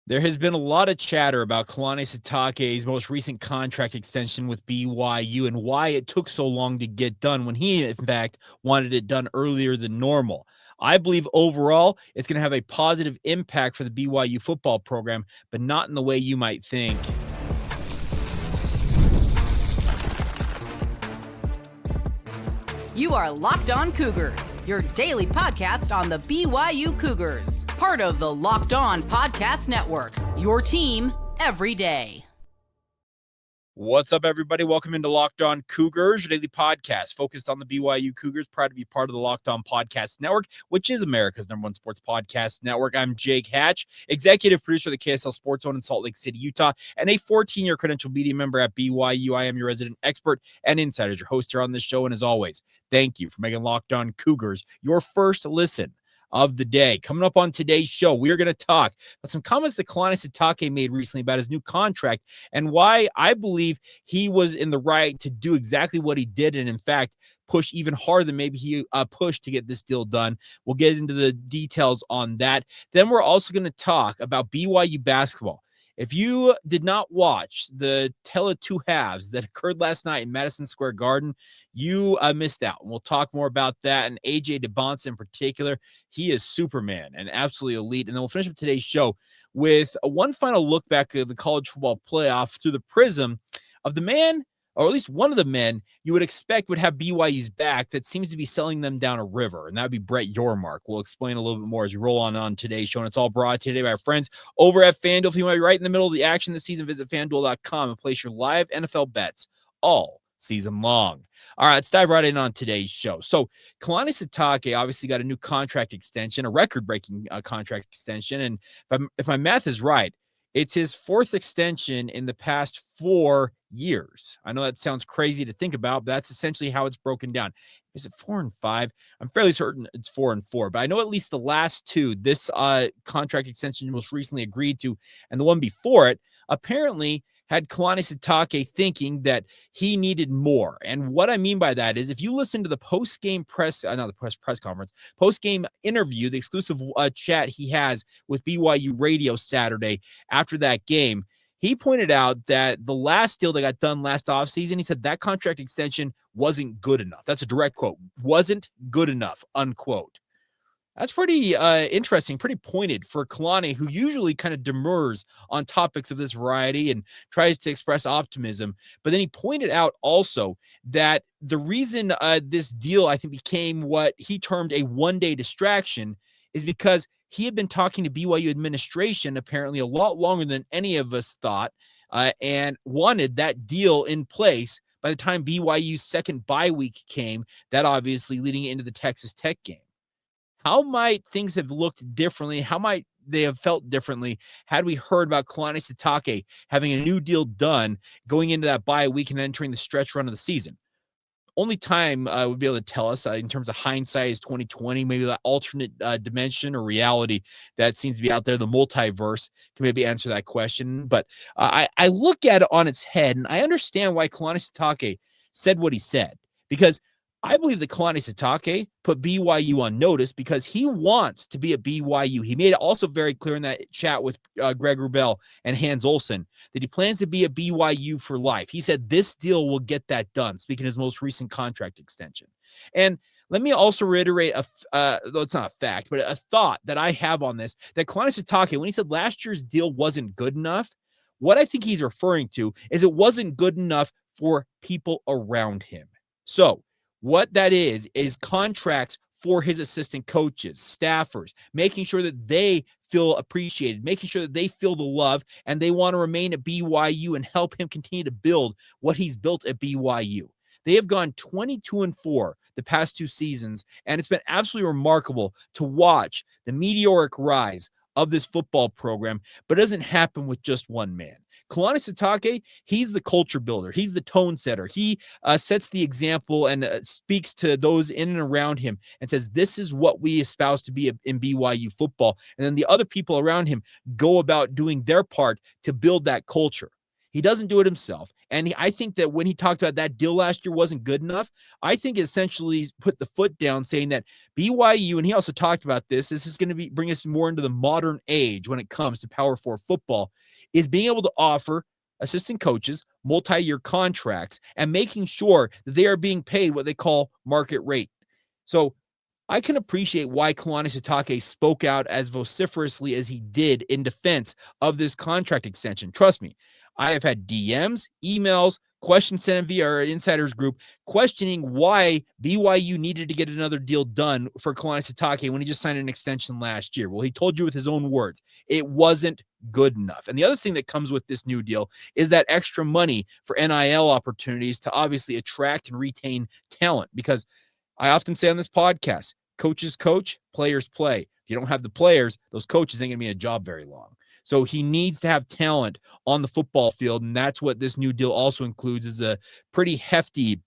There has been a lot of chatter about Kalani Sitake's most recent contract extension with BYU and why it took so long to get done when he, in fact, wanted it done earlier than normal. I believe overall it's going to have a positive impact for the BYU football program, but not in the way you might think. You are Locked On Cougars, your daily podcast on the BYU Cougars. Part of the Locked On Podcast Network, your team every day. What's up, everybody? Welcome into Locked On Cougars, your daily podcast focused on the BYU Cougars. Proud to be part of the Locked On Podcast Network, which is America's #1 sports podcast network. I'm Jake Hatch, executive producer of the KSL Sports Zone in Salt Lake City, Utah, and a 14-year credential media member at BYU. I am your resident expert and insider, your host here on this show. And as always, thank you for making Locked On Cougars your first listen of the day. Coming up on today's show, we are going to talk about some comments that Kalani Sitake made recently about his new contract and why I believe he was in the right to do exactly what he did, and in fact push even harder than maybe he pushed to get this deal done. We'll get into the details on that. Then we're also going to talk about BYU basketball. If you did not watch the Tale of Two Halves that occurred last night in Madison Square Garden, you missed out. And we'll talk more about that. And AJ DeBonce in particular, he is Superman and absolutely elite. And then we'll finish up today's show with one final look back at the college football playoff through the prism of the man, or at least one of the men you would expect would have BYU's back that seems to be selling them down a river, and that would be Brett Yormark. We'll explain a little bit more as we roll on today's show, and it's all brought to you today by our friends over at FanDuel. If you want to be right in the middle of the action this season, visit FanDuel.com and place your live NFL bets all season long. All right, let's dive right in on today's show. So Kalani Sitake obviously got a new contract extension, a record-breaking contract extension, and if my math is right, it's his fourth extension in the past 4 years. I know that sounds crazy to think about, but that's essentially how it's broken down. Is it 4 and 5? I'm fairly certain it's 4 and 4, but I know at least the last two, this contract extension most recently agreed to, and the one before it, apparently had Kalani Sitake thinking that he needed more. And what I mean by that is if you listen to the post-game press conference, post-game interview, the exclusive chat he has with BYU Radio Saturday after that game, he pointed out that the last deal that got done last offseason, he said that contract extension wasn't good enough. That's a direct quote. Wasn't good enough, unquote. That's pretty interesting, pretty pointed for Kalani, who usually kind of demurs on topics of this variety and tries to express optimism. But then he pointed out also that the reason this deal, I think, became what he termed a one-day distraction is because he had been talking to BYU administration apparently a lot longer than any of us thought and wanted that deal in place by the time BYU's second bye week came, that obviously leading into the Texas Tech game. How might things have looked differently? How might they have felt differently had we heard about Kalani Sitake having a new deal done going into that bye week and entering the stretch run of the season? Only time would be able to tell us in terms of hindsight is 2020, maybe that alternate dimension or reality that seems to be out there, the multiverse, can maybe answer that question. But I look at it on its head, and I understand why Kalani Sitake said what he said, because I believe that Kalani Sitake put BYU on notice because he wants to be at BYU. He made it also very clear in that chat with Greg Wrubell and Hans Olsen that he plans to be at BYU for life. He said this deal will get that done, speaking of his most recent contract extension. And let me also reiterate, though it's not a fact, but a thought that I have on this, that Kalani Sitake, when he said last year's deal wasn't good enough, what I think he's referring to is it wasn't good enough for people around him. So, what that is contracts for his assistant coaches, staffers, making sure that they feel appreciated, making sure that they feel the love and they want to remain at BYU and help him continue to build what he's built at BYU. They have gone 22-4 the past 2 seasons, and it's been absolutely remarkable to watch the meteoric rise of this football program, but it doesn't happen with just one man. Kalani Sitake, he's the culture builder. He's the tone setter. He sets the example and speaks to those in and around him and says, this is what we espouse to be in BYU football. And then the other people around him go about doing their part to build that culture. He doesn't do it himself. And I think that when he talked about that deal last year wasn't good enough, I think essentially put the foot down saying that BYU, and he also talked about this is going to bring us more into the modern age when it comes to Power 4 football, is being able to offer assistant coaches multi-year contracts and making sure that they are being paid what they call market rate. So I can appreciate why Kalani Sitake spoke out as vociferously as he did in defense of this contract extension. Trust me, I have had DMs, emails, questions sent via our insiders group questioning why BYU needed to get another deal done for Kalani Sitake when he just signed an extension last year. Well, he told you with his own words, it wasn't good enough. And the other thing that comes with this new deal is that extra money for NIL opportunities to obviously attract and retain talent, because I often say on this podcast, coaches coach, players play. If you don't have the players, those coaches ain't going to be in a job very long. So he needs to have talent on the football field, and that's what this new deal also includes, is a pretty hefty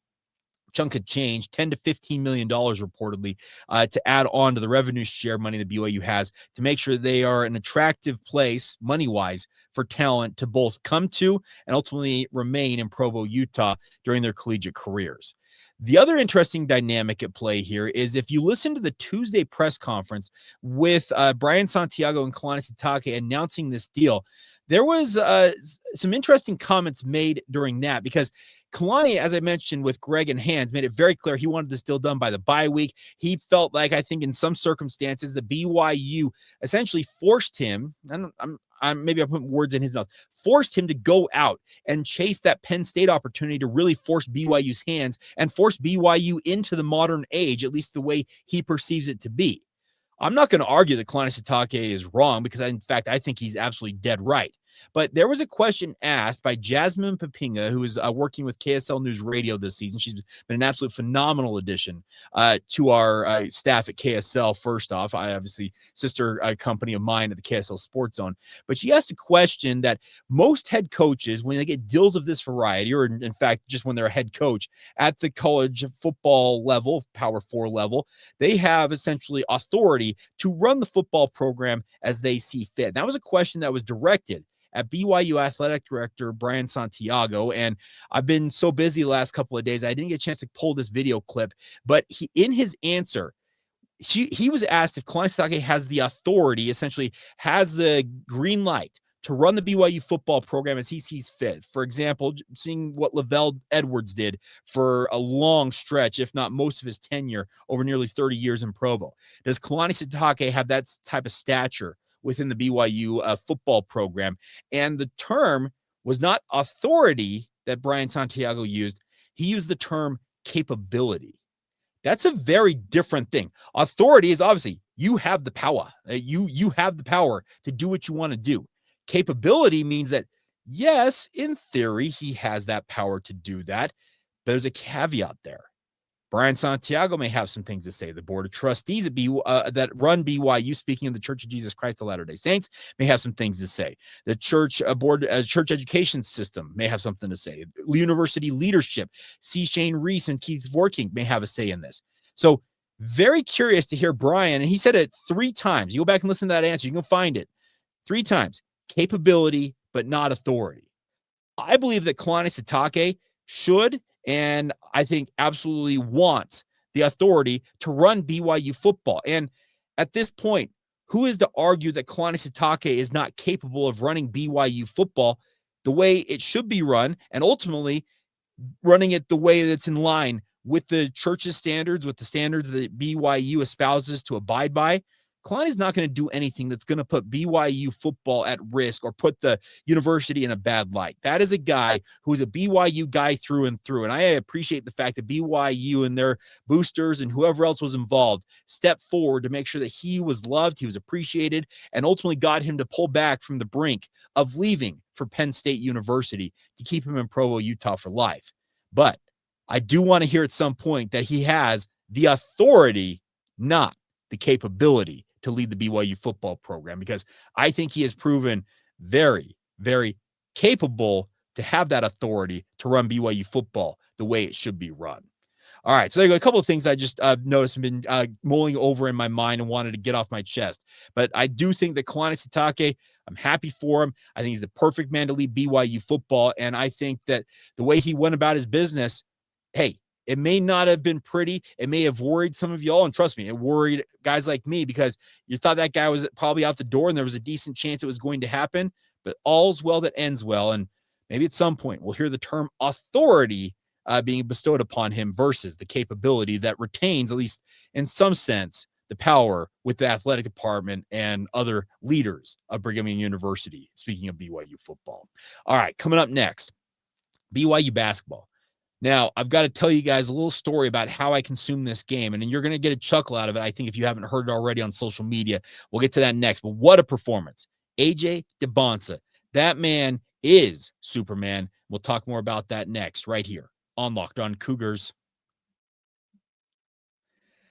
chunk of change, $10 to $15 million reportedly, to add on to the revenue share money that BYU has to make sure they are an attractive place, money-wise, for talent to both come to and ultimately remain in Provo, Utah during their collegiate careers. The other interesting dynamic at play here is if you listen to the Tuesday press conference with Brian Santiago and Kalani Sitake announcing this deal, there was some interesting comments made during that, because Kalani, as I mentioned with Greg and Hans, made it very clear he wanted this deal done by the bye week. He felt like, I think in some circumstances, the BYU essentially forced him, maybe I'm putting words in his mouth, forced him to go out and chase that Penn State opportunity to really force BYU's hands and force BYU into the modern age, at least the way he perceives it to be. I'm not going to argue that Kalani Sitake is wrong, because in fact, I think he's absolutely dead right. But there was a question asked by Jasmine Papinga, who is working with KSL News Radio this season. She's been an absolute phenomenal addition to our staff at KSL. First off, I obviously sister company of mine at the KSL Sports Zone. But she asked a question that most head coaches, when they get deals of this variety, or in fact, just when they're a head coach at the college football level, Power 4 level, they have essentially authority to run the football program as they see fit. And that was a question that was directed at BYU Athletic Director Brian Santiago. And I've been so busy the last couple of days, I didn't get a chance to pull this video clip. But in his answer, he was asked if Kalani Sitake has the authority, essentially has the green light to run the BYU football program as he sees fit. For example, seeing what LaVell Edwards did for a long stretch, if not most of his tenure over nearly 30 years in Provo. Does Kalani Sitake have that type of stature within the BYU football program? And the term was not authority that Brian Santiago used. He used the term capability. That's a very different thing. Authority is obviously you have the power. You have the power to do what you want to do. Capability means that, yes, in theory, he has that power to do that. There's a caveat there. Brian Santiago may have some things to say. The board of trustees that run BYU, speaking of the Church of Jesus Christ of Latter-day Saints, may have some things to say. The church church education system may have something to say. University leadership, C. Shane Reese and Keith Vorking may have a say in this. So very curious to hear Brian, and he said it 3 times. You go back and listen to that answer. You can find it 3 times. Capability, but not authority. I believe that Kalani Sitake should, and I think absolutely wants, the authority to run BYU football. And at this point, who is to argue that Kalani Sitake is not capable of running BYU football the way it should be run, and ultimately running it the way that's in line with the church's standards, with the standards that BYU espouses to abide by? Kalani's not going to do anything that's going to put BYU football at risk or put the university in a bad light. That is a guy who is a BYU guy through and through. And I appreciate the fact that BYU and their boosters and whoever else was involved stepped forward to make sure that he was loved, he was appreciated, and ultimately got him to pull back from the brink of leaving for Penn State University to keep him in Provo, Utah for life. But I do want to hear at some point that he has the authority, not the capability, to lead the BYU football program, because I think he has proven very, very capable to have that authority to run BYU football the way it should be run. All right, so there you go. A couple of things I just noticed and been mulling over in my mind and wanted to get off my chest. But I do think that Kalani Sitake, I'm happy for him. I think he's the perfect man to lead BYU football. And I think that the way he went about his business, hey, it may not have been pretty. It may have worried some of y'all. And trust me, it worried guys like me because you thought that guy was probably out the door and there was a decent chance it was going to happen. But all's well that ends well. And maybe at some point we'll hear the term authority being bestowed upon him versus the capability that retains, at least in some sense, the power with the athletic department and other leaders of Brigham Young University. Speaking of BYU football. All right, coming up next, BYU basketball. Now, I've got to tell you guys a little story about how I consume this game, and you're going to get a chuckle out of it, I think, if you haven't heard it already on social media. We'll get to that next, but what a performance. AJ DeBonsa, that man is Superman. We'll talk more about that next right here on Locked On Cougars.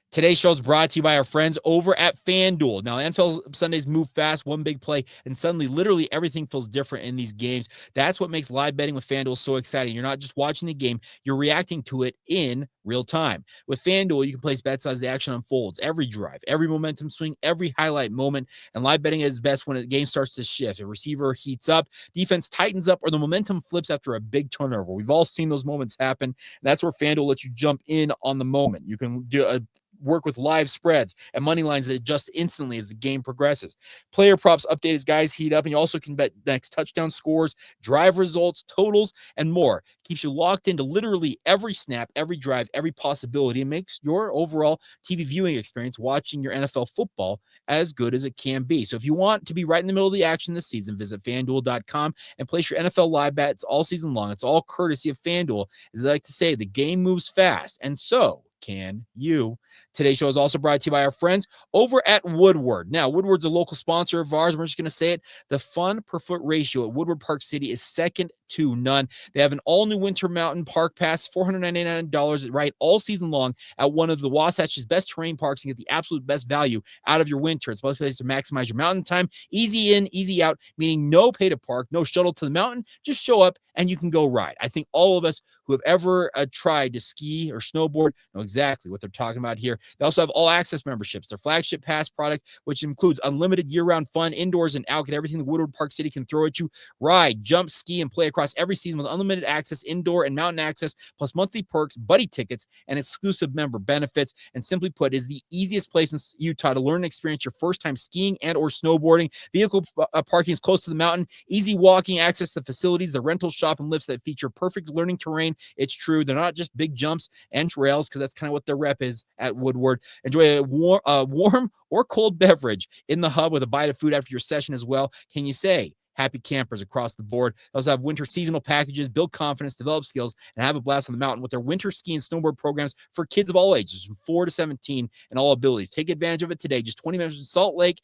Today's show is brought to you by our friends over at FanDuel. Now, NFL Sundays move fast, one big play, and suddenly literally everything feels different in these games. That's what makes live betting with FanDuel so exciting. You're not just watching the game, you're reacting to it in real time. With FanDuel, you can place bets as the action unfolds, every drive, every momentum swing, every highlight moment, and live betting is best when the game starts to shift. A receiver heats up, defense tightens up, or the momentum flips after a big turnover. We've all seen those moments happen. That's where FanDuel lets you jump in on the moment. You can do work with live spreads and money lines that adjust instantly as the game progresses. Player props update as guys heat up, and you also can bet next touchdown scores, drive results, totals, and more. Keeps you locked into literally every snap, every drive, every possibility, and makes your overall TV viewing experience watching your NFL football as good as it can be. So if you want to be right in the middle of the action this season, visit FanDuel.com and place your NFL live bets all season long. It's all courtesy of FanDuel. As they like to say, the game moves fast, and so can you. Today's show is also brought to you by our friends over at Woodward. Now, Woodward's a local sponsor of ours. We're just going to say it. The fun per foot ratio at Woodward Park City is second to none. They have an all-new Winter Mountain Park Pass, $499 right all season long at one of the Wasatch's best terrain parks and get the absolute best value out of your winter. It's the best place to maximize your mountain time. Easy in, easy out, meaning no pay to park, no shuttle to the mountain. Just show up and you can go ride. I think all of us who have ever tried to ski or snowboard know exactly what they're talking about here. They also have all access memberships, their flagship pass product, which includes unlimited year-round fun indoors and out. Get everything the Woodward Park City can throw at you. Ride, jump, ski, and play across every season with unlimited access, indoor and mountain access, plus monthly perks, buddy tickets, and exclusive member benefits. And simply put, is the easiest place in Utah to learn and experience your first time skiing and or snowboarding. Vehicle parking is close to the mountain, easy walking access to facilities, the rental shop and lifts that feature perfect learning terrain. It's true. They're not just big jumps and trails, because that's kind of what their rep is at Woodward. Enjoy a warm or cold beverage in the hub with a bite of food after your session as well. Can you say happy campers across the board? They also have winter seasonal packages, build confidence, develop skills, and have a blast on the mountain with their winter ski and snowboard programs for kids of all ages, from 4 to 17, and all abilities. Take advantage of it today. Just 20 minutes from Salt Lake.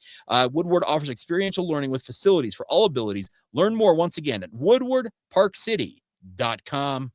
Woodward offers experiential learning with facilities for all abilities. Learn more once again at woodwardparkcity.com.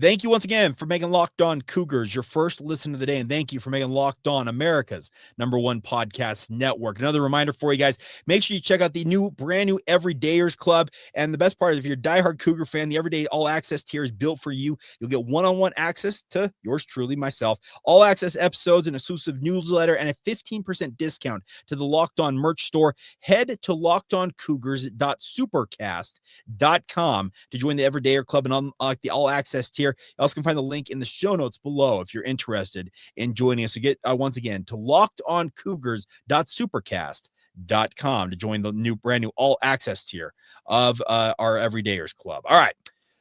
Thank you once again for making Locked On Cougars your first listen of the day, and thank you for making Locked On America's #1 podcast network. Another reminder for you guys, make sure you check out the brand new Everydayers Club. And the best part is, if you're a diehard Cougar fan, the Everyday All Access tier is built for you. You'll get one-on-one access to yours truly, myself, all access episodes, an exclusive newsletter, and a 15% discount to the Locked On merch store. Head to lockedoncougars.supercast.com to join the Everydayer Club and unlock the All Access tier. You also can find the link in the show notes below if you're interested in joining us. So get once again to lockedoncougars.supercast.com to join the brand new all access tier of our Everydayers Club. All right.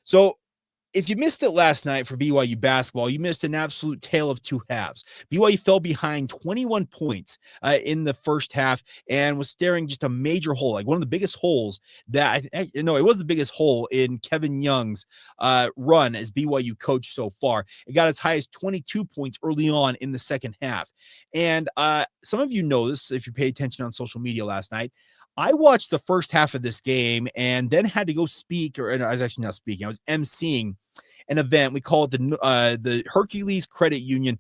So if you missed it last night for BYU basketball, you missed an absolute tale of two halves. BYU fell behind 21 points in the first half and was staring just a major hole, like one of the biggest holes that it was the biggest hole in Kevin Young's run as BYU coach so far. It got as high as 22 points early on in the second half. And some of you know this if you paid attention on social media last night. I watched the first half of this game and then had to go speak, I was actually not speaking, I was emceeing an event. We call it the Hercules Credit Union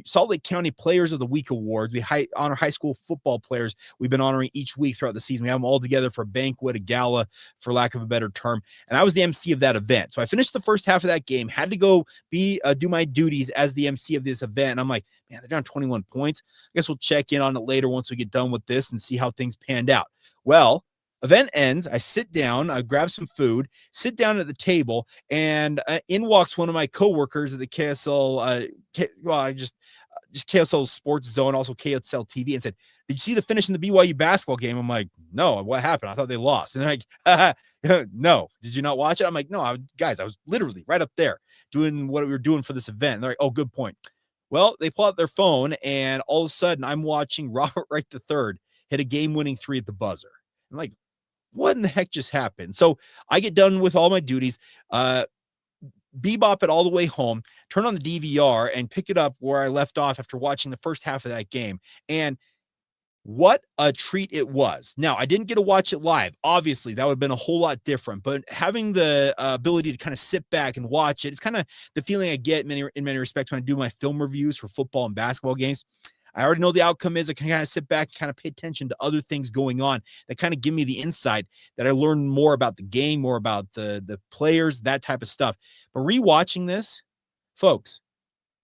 Salt Lake County Players of the Week Awards. We honor high school football players we've been honoring each week throughout the season. We have them all together for a banquet, a gala, for lack of a better term. And I was the MC of that event. So I finished the first half of that game, had to go do my duties as the MC of this event. And I'm like, man, they're down 21 points. I guess we'll check in on it later once we get done with this and see how things panned out. Well, event ends. I sit down, I grab some food, sit down at the table, and in walks one of my coworkers at the KSL, just KSL Sports Zone, also KSL TV, and said, "Did you see the finish in the BYU basketball game?" I'm like, "No, what happened? I thought they lost." And they're like, "No, did you not watch it?" I'm like, "No, I was literally right up there doing what we were doing for this event." And they're like, "Oh, good point." Well, they pull out their phone, and all of a sudden, I'm watching Robert Wright III hit a game-winning three at the buzzer. I'm like, what in the heck just happened? So I get done with all my duties, bebop it all the way home, turn on the DVR, and pick it up where I left off after watching the first half of that game. And what a treat it was. Now, I didn't get to watch it live. Obviously, that would have been a whole lot different, but having the ability to kind of sit back and watch it, it's kind of the feeling I get in many respects when I do my film reviews for football and basketball games. I already know the outcome is. I can kind of sit back and kind of pay attention to other things going on that kind of give me the insight that I learn more about the game, more about the players, that type of stuff. But rewatching this, folks,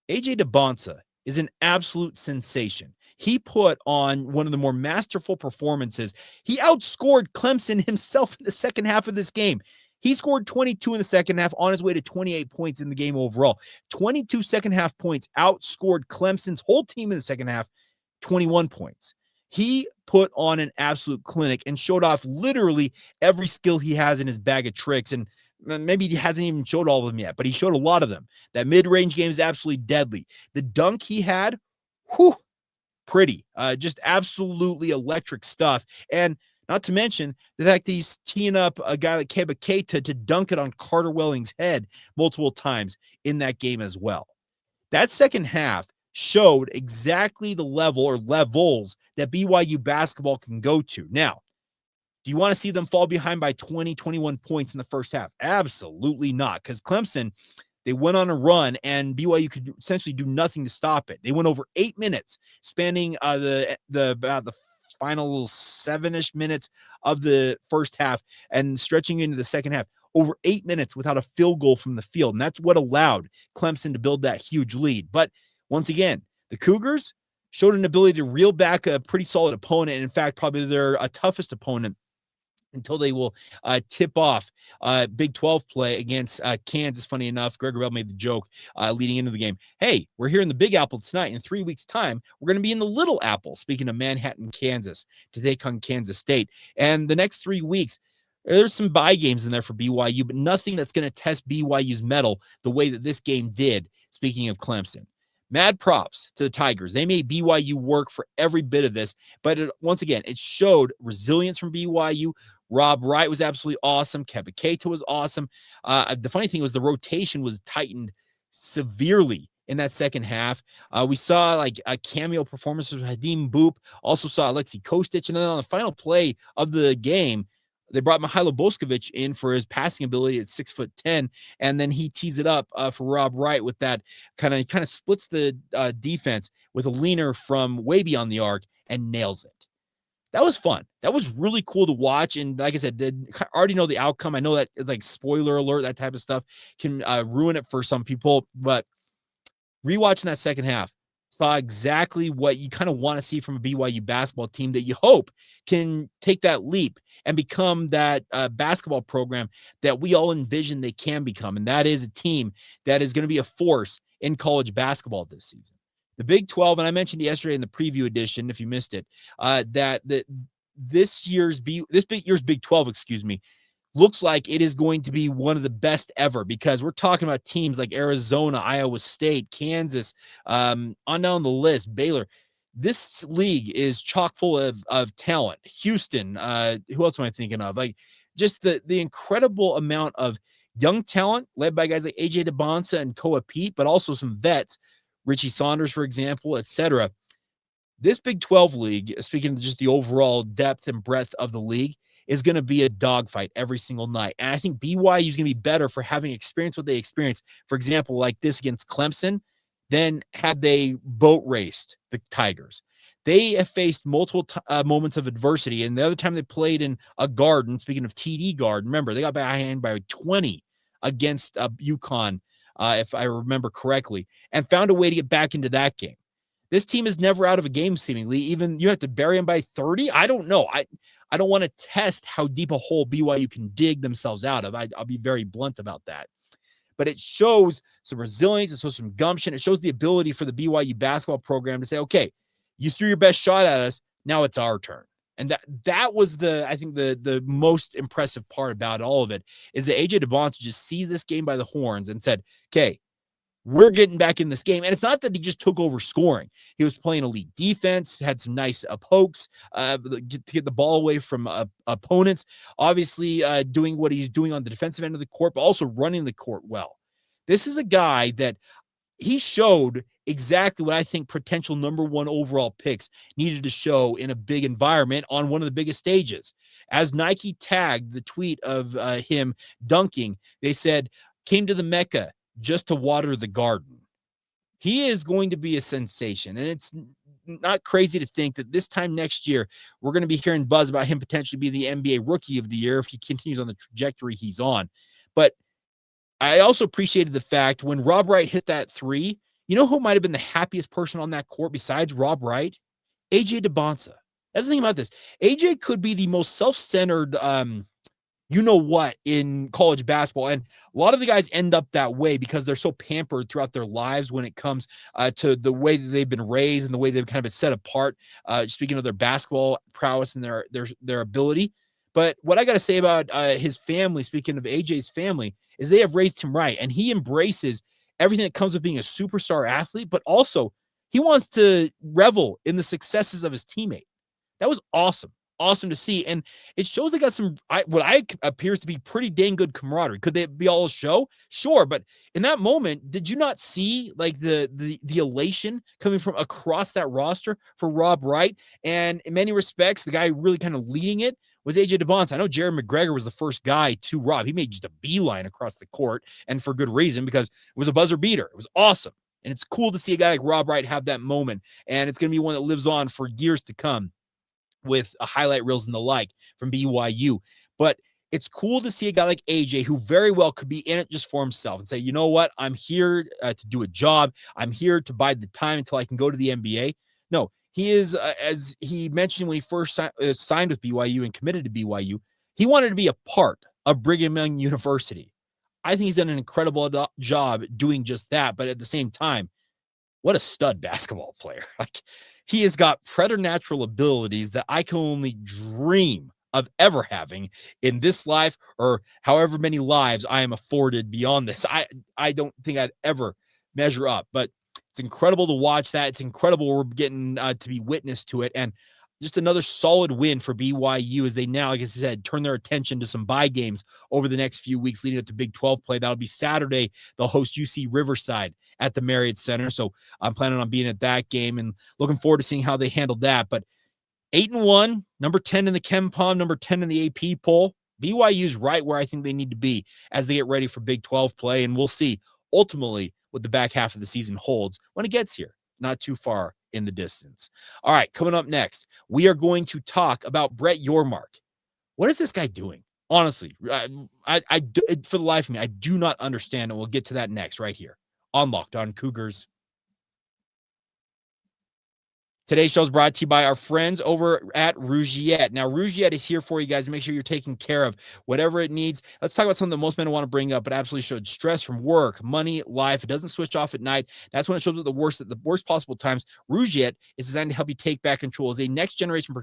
AJ DeBonsa is an absolute sensation. He put on one of the more masterful performances. He outscored Clemson himself in the second half of this game. He scored 22 in the second half, on his way to 28 points in the game overall. 22 second half points, outscored Clemson's whole team in the second half, 21 points. He put on an absolute clinic and showed off literally every skill he has in his bag of tricks. And maybe he hasn't even showed all of them yet, but he showed a lot of them. That mid-range game is absolutely deadly. The dunk he had, pretty. Just absolutely electric stuff. And not to mention the fact that he's teeing up a guy like Keba Keita to dunk it on Carter Welling's head multiple times in that game as well. That second half showed exactly the level or levels that BYU basketball can go to. Now, do you want to see them fall behind by 20, 21 points in the first half? Absolutely not, because Clemson, they went on a run, and BYU could essentially do nothing to stop it. They went over 8 minutes, spanning about the final 7-ish minutes of the first half and stretching into the second half. Over 8 minutes without a field goal from the field, and that's what allowed Clemson to build that huge lead. But once again, the Cougars showed an ability to reel back a pretty solid opponent, and in fact, probably their toughest opponent, until they will tip off Big 12 play against Kansas. Funny enough, Greg Rouette made the joke leading into the game. Hey, we're here in the Big Apple tonight. In 3 weeks' time, we're going to be in the Little Apple, speaking of Manhattan, Kansas, to take on Kansas State. And the next 3 weeks, there's some bye games in there for BYU, but nothing that's going to test BYU's mettle the way that this game did, speaking of Clemson. Mad props to the Tigers. They made BYU work for every bit of this, but once again, it showed resilience from BYU. Rob Wright was absolutely awesome. Keba Keita was awesome. The funny thing was the rotation was tightened severely in that second half. We saw like a cameo performance of Hadim Boop. Also saw Alexi Kostic. And then on the final play of the game, they brought Mihailo Boskovic in for his passing ability at 6'10", and then he tees it up for Rob Wright with that kind of splits the defense with a leaner from way beyond the arc and nails it. That was fun. That was really cool to watch. And like I said, I already know the outcome. I know that it's like spoiler alert, that type of stuff can ruin it for some people. But rewatching that second half, saw exactly what you kind of want to see from a BYU basketball team that you hope can take that leap and become that basketball program that we all envision they can become. And that is a team that is going to be a force in college basketball this season. The Big 12, and I mentioned yesterday in the preview edition, if you missed it, that this year's Big 12, looks like it is going to be one of the best ever, because we're talking about teams like Arizona, Iowa State, Kansas, on down the list, Baylor. This league is chock full of talent. Houston, who else am I thinking of? Like, just the incredible amount of young talent led by guys like AJ DeBonsa and Koa Pete, but also some vets, Richie Saunders, for example, etc. This Big 12 league, speaking of just the overall depth and breadth of the league, is going to be a dogfight every single night. And I think BYU is going to be better for having experienced what they experienced, for example, like this against Clemson, than had they boat raced the Tigers. They have faced multiple moments of adversity. And the other time they played in a Garden, speaking of TD Garden, remember, they got behind by 20 against UConn, if I remember correctly, and found a way to get back into that game. This team is never out of a game, seemingly. Even you have to bury them by 30. I don't know. I don't want to test how deep a hole BYU can dig themselves out of. I'll be very blunt about that. But it shows some resilience. It shows some gumption. It shows the ability for the BYU basketball program to say, okay, you threw your best shot at us. Now it's our turn. And that was I think the most impressive part about all of it is that AJ DeBonta just sees this game by the horns and said, okay, we're getting back in this game. And it's not that he just took over scoring. He was playing elite defense, had some nice pokes to get the ball away from opponents, obviously doing what he's doing on the defensive end of the court, but also running the court well. This is a guy that he showed exactly what I think potential number one overall picks needed to show in a big environment on one of the biggest stages. As Nike tagged the tweet of him dunking, they said, came to the Mecca just to water the garden. He is going to be a sensation. And it's not crazy to think that this time next year, we're going to be hearing buzz about him potentially be the NBA Rookie of the Year if he continues on the trajectory he's on. But I also appreciated the fact when Rob Wright hit that three, you know who might have been the happiest person on that court besides Rob Wright? AJ DeBonta. That's the thing about this. AJ could be the most self-centered you know what in college basketball. And a lot of the guys end up that way because they're so pampered throughout their lives when it comes to the way that they've been raised and the way they've kind of been set apart, speaking of their basketball prowess and their ability. But what I got to say about his family, speaking of AJ's family, is they have raised him right. And he embraces everything that comes with being a superstar athlete, but also he wants to revel in the successes of his teammate. That was awesome. Awesome to see. And it shows they got some what appears to be pretty dang good camaraderie. Could they be all a show? Sure. But in that moment, did you not see like the elation coming from across that roster for Rob Wright? And in many respects, the guy really kind of leading it was AJ DeBonta. I know Jared McGregor was the first guy to Rob. He made just a beeline across the court, and for good reason, because it was a buzzer beater. It was awesome. And it's cool to see a guy like Rob Wright have that moment. And it's going to be one that lives on for years to come with highlight reels and the like from BYU. But it's cool to see a guy like AJ who very well could be in it just for himself and say, you know what, I'm here to do a job. I'm here to bide the time until I can go to the NBA. No, he is, as he mentioned when he first signed with BYU and committed to BYU, he wanted to be a part of Brigham Young University. I think he's done an incredible job doing just that. But at the same time, what a stud basketball player. Like, he has got preternatural abilities that I can only dream of ever having in this life or however many lives I am afforded beyond this. I don't think I'd ever measure up, but it's incredible to watch that. It's incredible we're getting to be witness to it. And just another solid win for BYU as they now, like I said, turn their attention to some bye games over the next few weeks leading up to Big 12 play. That'll be Saturday. They'll host UC Riverside at the Marriott Center. So I'm planning on being at that game and looking forward to seeing how they handle that. But 8-1, number 10 in the KenPom, number 10 in the AP poll. BYU's right where I think they need to be as they get ready for Big 12 play. And we'll see ultimately what the back half of the season holds when it gets here. Not too far in the distance. All right, coming up next, we are going to talk about Brett Yormark. What is this guy doing? Honestly, I for the life of me, I do not understand, and we'll get to that next right here on Locked On Cougars. Today's show is brought to you by our friends over at Rouette. Now, Rouette is here for you guys to make sure you're taking care of whatever it needs. Let's talk about something that most men want to bring up, but absolutely should. Stress from work, money, life. It doesn't switch off at night. That's when it shows up at the worst possible times. Rouette is designed to help you take back control as a next-generation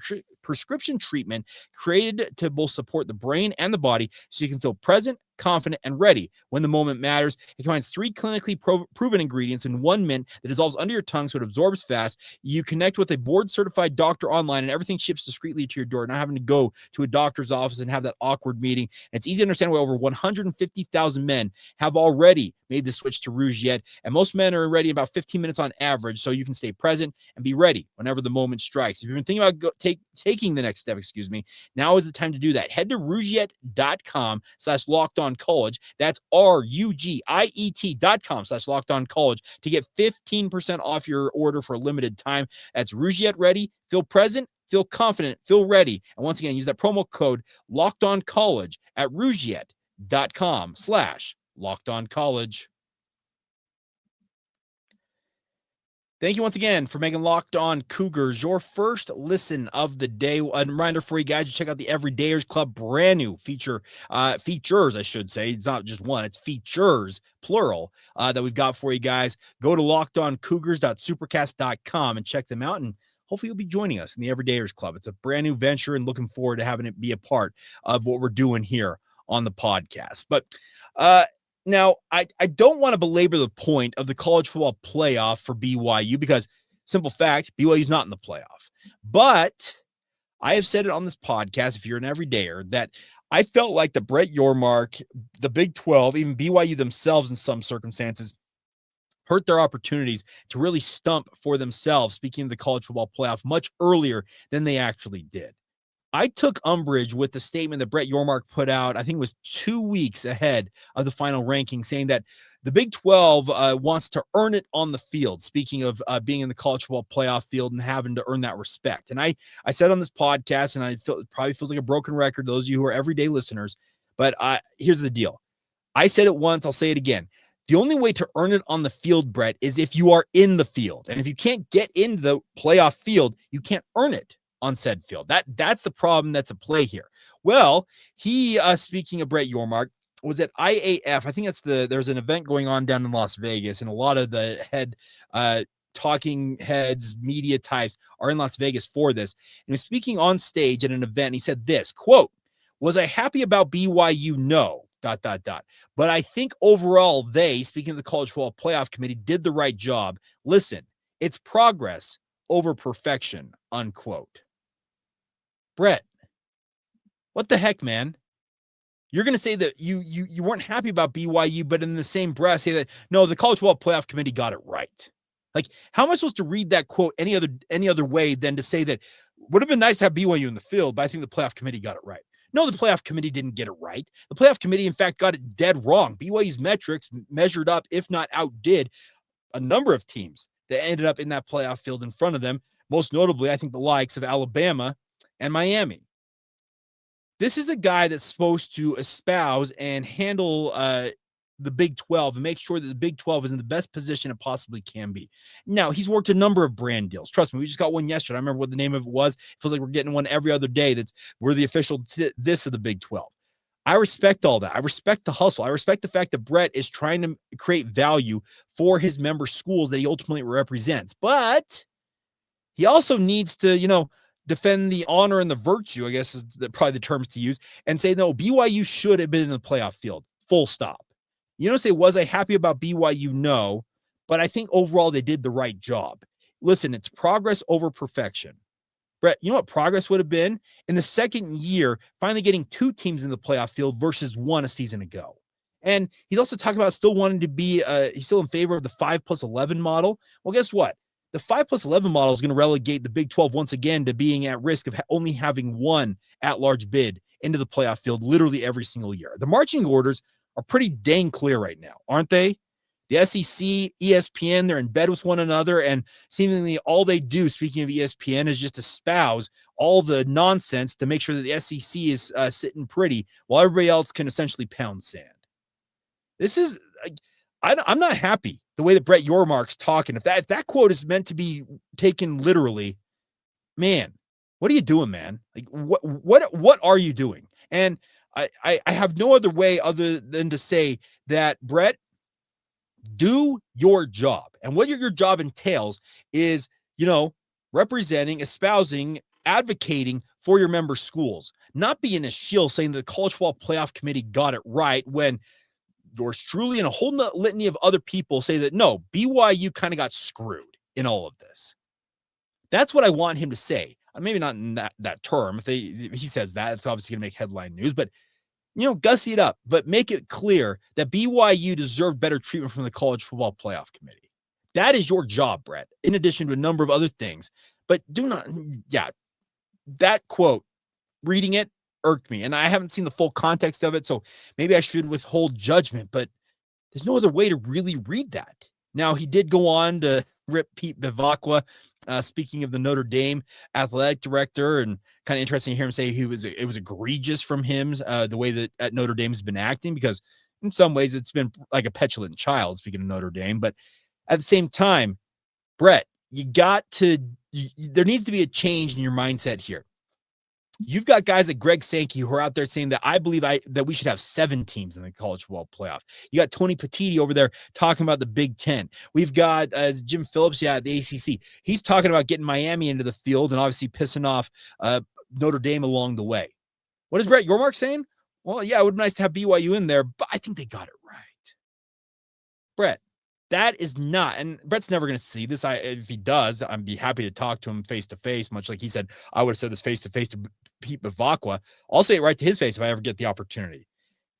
prescription treatment created to both support the brain and the body so you can feel present, confident, and ready when the moment matters. It combines 3 clinically proven ingredients in 1 mint that dissolves under your tongue so it absorbs fast. You connect with a board-certified doctor online, and everything ships discreetly to your door, not having to go to a doctor's office and have that awkward meeting. And it's easy to understand why over 150,000 men have already made the switch to Rouette, and most men are ready in about 15 minutes on average, so you can stay present and be ready whenever the moment strikes. If you've been thinking about taking the next step, now is the time to do that. Head to Rouette.com/lockedoncollege. That's RUGIET.com/lockedoncollege to get 15% off your order for a limited time. That's Rouette ready. Feel present, feel confident, feel ready. And once again, use that promo code LockedOnCollege at Rouette.com/lockedoncollege. Thank you once again for making Locked On Cougars your first listen of the day. A reminder for you guys to check out the Everydayers Club brand new features, I should say. It's not just one, it's features, plural, that we've got for you guys. Go to lockedoncougars.supercast.com and check them out, and hopefully you'll be joining us in the Everydayers Club. It's a brand new venture and looking forward to having it be a part of what we're doing here on the podcast. But now, I don't want to belabor the point of the college football playoff for BYU because, simple fact, BYU is not in the playoff. But I have said it on this podcast, if you're an everydayer, that I felt like the Brett Yormark, the Big 12, even BYU themselves in some circumstances, hurt their opportunities to really stump for themselves, speaking of the college football playoff, much earlier than they actually did. I took umbrage with the statement that Brett Yormark put out, I think it was 2 weeks ahead of the final ranking, saying that the Big 12 wants to earn it on the field, speaking of being in the college football playoff field and having to earn that respect. And I said on this podcast, and it probably feels like a broken record to those of you who are everyday listeners, but here's the deal. I said it once, I'll say it again. The only way to earn it on the field, Brett, is if you are in the field. And if you can't get into the playoff field, you can't earn it on said field. That's the problem that's at play here. Well, he, speaking of Brett Yormark, was at IAF. I think there's an event going on down in Las Vegas, and a lot of the talking heads, media types are in Las Vegas for this. And he was speaking on stage at an event, and he said this, quote, "Was I happy about BYU? No, ... But I think overall they, speaking of the College Football Playoff Committee, did the right job. Listen, it's progress over perfection," unquote. Brett, what the heck, man? You're going to say that you weren't happy about BYU, but in the same breath say that, no, the College Football Playoff Committee got it right. Like, how am I supposed to read that quote any other way than to say that would have been nice to have BYU in the field, but I think the Playoff Committee got it right? No, the Playoff Committee didn't get it right. The Playoff Committee, in fact, got it dead wrong. BYU's metrics measured up, if not outdid, a number of teams that ended up in that playoff field in front of them, most notably, I think, the likes of Alabama and Miami. This is a guy that's supposed to espouse and handle the Big 12 and make sure that the Big 12 is in the best position it possibly can be. Now, he's worked a number of brand deals. Trust me, we just got one yesterday. I remember what the name of it was. It feels like we're getting one every other day. We're the official this of the Big 12. I respect all that. I respect the hustle. I respect the fact that Brett is trying to create value for his member schools that he ultimately represents. But he also needs to, defend the honor and the virtue, I guess is probably the terms to use, and say, no, BYU should have been in the playoff field. Full stop. Say, was I happy about BYU? No, but I think overall they did the right job. Listen, it's progress over perfection. Brett, you know what progress would have been? In the second year, finally getting 2 teams in the playoff field versus 1 a season ago. And he's also talking about still wanting to be, he's still in favor of the 5+11 model. Well, guess what? The 5+11 model is going to relegate the Big 12 once again to being at risk of only having 1 at-large bid into the playoff field literally every single year. The marching orders are pretty dang clear right now, aren't they? The SEC, ESPN, they're in bed with one another, and seemingly all they do, speaking of ESPN, is just espouse all the nonsense to make sure that the SEC is sitting pretty while everybody else can essentially pound sand. This is, I'm not happy the way that Brett Yormark's talking. If that quote is meant to be taken literally, man, what are you doing, man? Like, what are you doing? And I have no other way other than to say that, Brett, do your job. And what your job entails is, representing, espousing, advocating for your member schools, not being a shill saying that the College Football Playoff Committee got it right when yours truly and a whole litany of other people say that, no, BYU kind of got screwed in all of this. That's what I want him to say. Maybe not in that term. If he says that, it's obviously going to make headline news, but gussy it up, but make it clear that BYU deserved better treatment from the College Football Playoff Committee. That is your job, Brett, in addition to a number of other things. But that quote, reading it, irked me. And I haven't seen the full context of it, so maybe I should withhold judgment, but there's no other way to really read that. Now, he did go on to rip Pete Bevacqua, speaking of the Notre Dame athletic director, and kind of interesting to hear him say it was egregious from him, the way that at Notre Dame has been acting, because in some ways it's been like a petulant child, speaking of Notre Dame. But at the same time, Brett, there needs to be a change in your mindset here. You've got guys like Greg Sankey who are out there saying that I believe that we should have 7 teams in the college football playoff. You got Tony Petitti over there talking about the Big Ten. We've got Jim Phillips, at the ACC. He's talking about getting Miami into the field and obviously pissing off Notre Dame along the way. What is Brett Yormark saying? Well, yeah, it would be nice to have BYU in there, but I think they got it right. Brett, that is not, and Brett's never going to see this. If he does, I'd be happy to talk to him face to face, much like he said I would have said this face to face to Pete Bevacqua. I'll say it right to his face if I ever get the opportunity.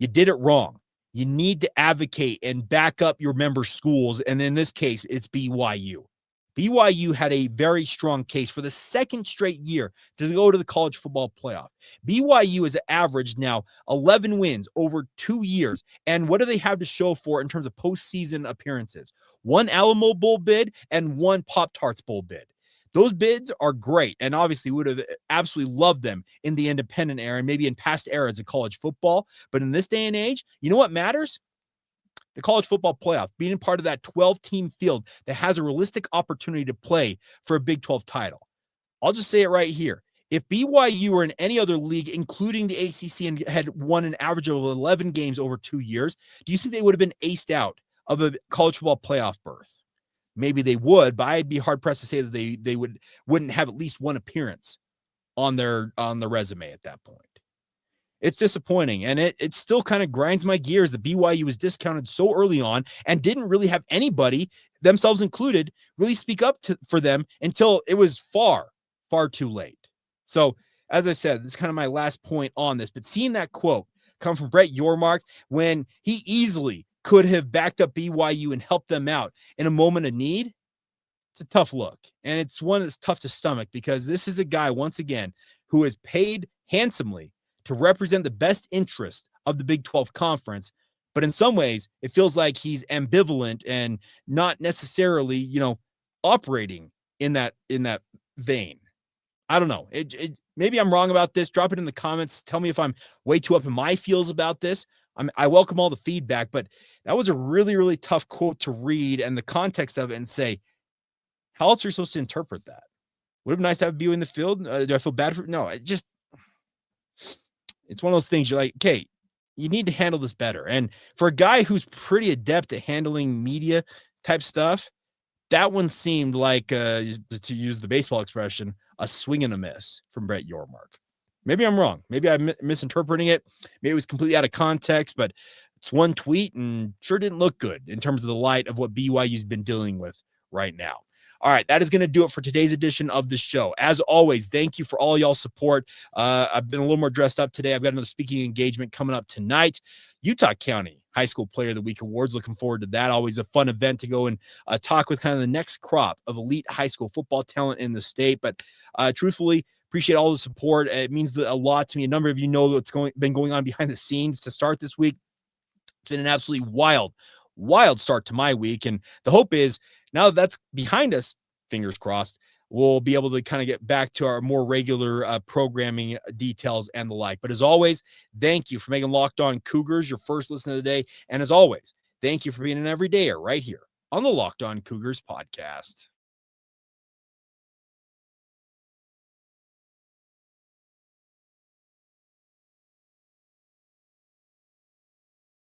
You did it wrong. You need to advocate and back up your member schools, and in this case, it's BYU. BYU had a very strong case for the second straight year to go to the college football playoff. BYU has averaged now 11 wins over 2 years. And what do they have to show for in terms of postseason appearances? 1 Alamo Bowl bid and 1 Pop-Tarts Bowl bid. Those bids are great, and obviously would have absolutely loved them in the independent era and maybe in past eras of college football. But in this day and age, you know what matters? The college football playoff, being part of that 12-team field that has a realistic opportunity to play for a Big 12 title. I'll just say it right here. If BYU were in any other league, including the ACC, and had won an average of 11 games over 2 years, do you think they would have been aced out of a college football playoff berth? Maybe they would, but I'd be hard-pressed to say that they wouldn't have at least one appearance on their resume at that point. It's disappointing, and it still kind of grinds my gears that BYU was discounted so early on and didn't really have anybody, themselves included, really speak up for them until it was far, far too late. So, as I said, this is kind of my last point on this, but seeing that quote come from Brett Yormark when he easily could have backed up BYU and helped them out in a moment of need, it's a tough look. And it's one that's tough to stomach because this is a guy, once again, who is paid handsomely to represent the best interest of the Big 12 conference. But in some ways, it feels like he's ambivalent and not necessarily, operating in that vein. I don't know. Maybe I'm wrong about this. Drop it in the comments. Tell me if I'm way too up in my feels about this. I welcome all the feedback, but that was a really, really tough quote to read and the context of it and say, how else are you supposed to interpret that? Would it be nice to have BYU in the field? Do I feel bad for it? No, it's one of those things you're like, okay, you need to handle this better. And for a guy who's pretty adept at handling media type stuff, that one seemed like, to use the baseball expression, a swing and a miss from Brett Yormark. Maybe I'm wrong. Maybe I'm misinterpreting it. Maybe it was completely out of context, but it's one tweet and sure didn't look good in terms of the light of what BYU's been dealing with right now. All right, that is going to do it for today's edition of the show. As always, thank you for all y'all's support. I've been a little more dressed up today. I've got another speaking engagement coming up tonight. Utah County High School Player of the Week Awards. Looking forward to that. Always a fun event to go and talk with kind of the next crop of elite high school football talent in the state. But truthfully, appreciate all the support. It means a lot to me. A number of you know what's been going on behind the scenes to start this week. It's been an absolutely wild start to my week. And the hope is now that that's behind us, fingers crossed, we'll be able to kind of get back to our more regular programming details and the like. But as always, thank you for making Locked On Cougars your first listen of the day. And as always, thank you for being an everydayer right here on the Locked On Cougars podcast.